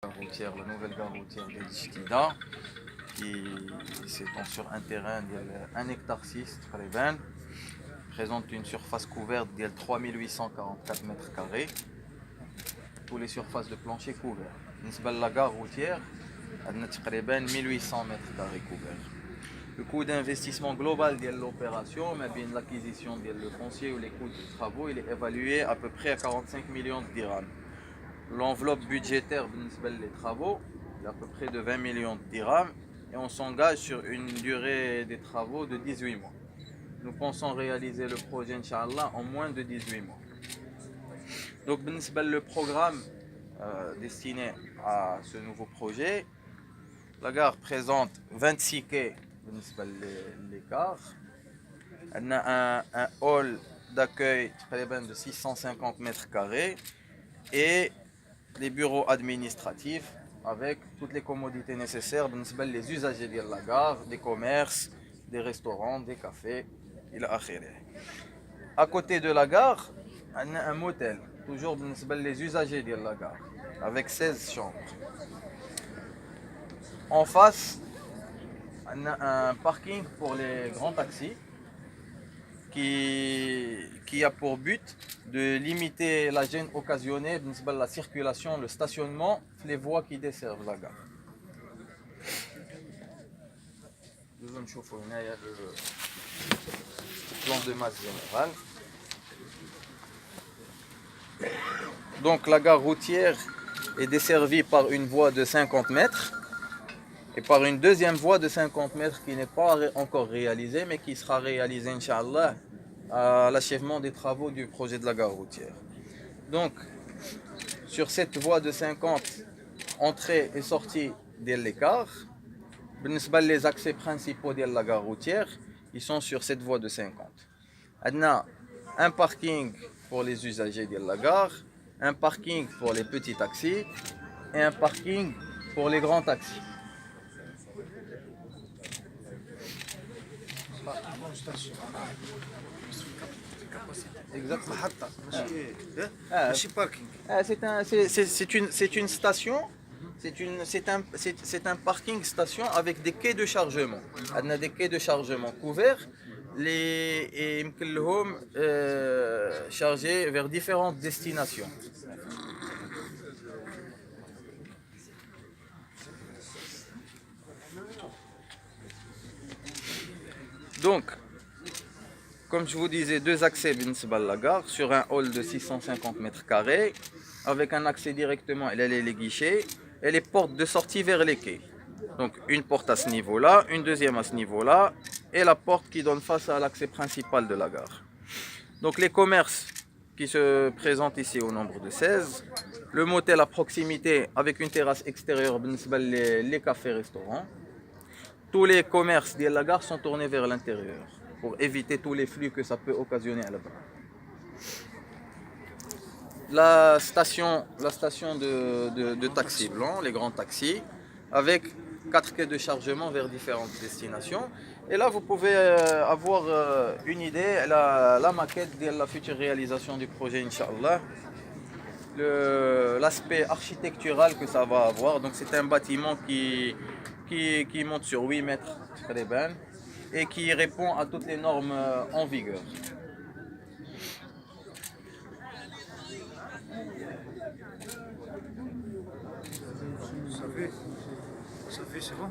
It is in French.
routière, la nouvelle gare routière de Jdida qui s'étend sur un terrain de 1 hectare 6 présente une surface couverte de 3844 mètres carrés pour les surfaces de plancher couverts. La gare routière a 1800 mètres carrés couverts. Le coût d'investissement global de l'opération, mais bien l'acquisition de le foncier ou les coûts de travaux, il est évalué à peu près à 45 millions de dirhams. L'enveloppe budgétaire des travaux est à peu près de 20 millions de dirhams et on s'engage sur une durée des travaux de 18 mois. Nous pensons réaliser le projet, Inch'Allah, en moins de 18 mois. Donc, le programme destiné à ce nouveau projet, la gare présente 26 quais les gares. Elle a un hall d'accueil de 650 mètres carrés et des bureaux administratifs avec toutes les commodités nécessaires pour les usagers de la gare, des commerces, des restaurants, des cafés, etc. À côté de la gare, on a un motel, toujours pour les usagers de la gare, avec 16 chambres. En face, on a un parking pour les grands taxis qui a pour but de limiter la gêne occasionnée par la circulation, le stationnement, les voies qui desservent la gare. Nous allons voir le plan de masse générale. Donc la gare routière est desservie par une voie de 50 mètres et par une deuxième voie de 50 mètres qui n'est pas encore réalisée mais qui sera réalisée, Inch'Allah, à l'achèvement des travaux du projet de la gare routière. Donc, sur cette voie de 50, entrée et sortie de l'écart, les accès principaux de la gare routière, ils sont sur cette voie de 50. On a un parking pour les usagers de la gare, un parking pour les petits taxis et un parking pour les grands taxis. Exactement. C'est une station, c'est un parking station avec des quais de chargement. On a des quais de chargement couverts et chargés vers différentes destinations. Donc, comme je vous disais, deux accès à la gare sur un hall de 650 mètres carrés avec un accès directement, elle est les guichets et les portes de sortie vers les quais. Donc une porte à ce niveau-là, une deuxième à ce niveau-là et la porte qui donne face à l'accès principal de la gare. Donc les commerces qui se présentent ici au nombre de 16, le motel à proximité avec une terrasse extérieure, les cafés-restaurants. Tous les commerces de la gare sont tournés vers l'intérieur pour éviter tous les flux que ça peut occasionner à la gare. La station de taxis blancs, les grands taxis, avec 4 quais de chargement vers différentes destinations. Et là, vous pouvez avoir une idée, la maquette de la future réalisation du projet, Inch'Allah. L'aspect architectural que ça va avoir. Donc, c'est un bâtiment qui monte sur 8 mètres et qui répond à toutes les normes en vigueur. Ça fait, c'est bon.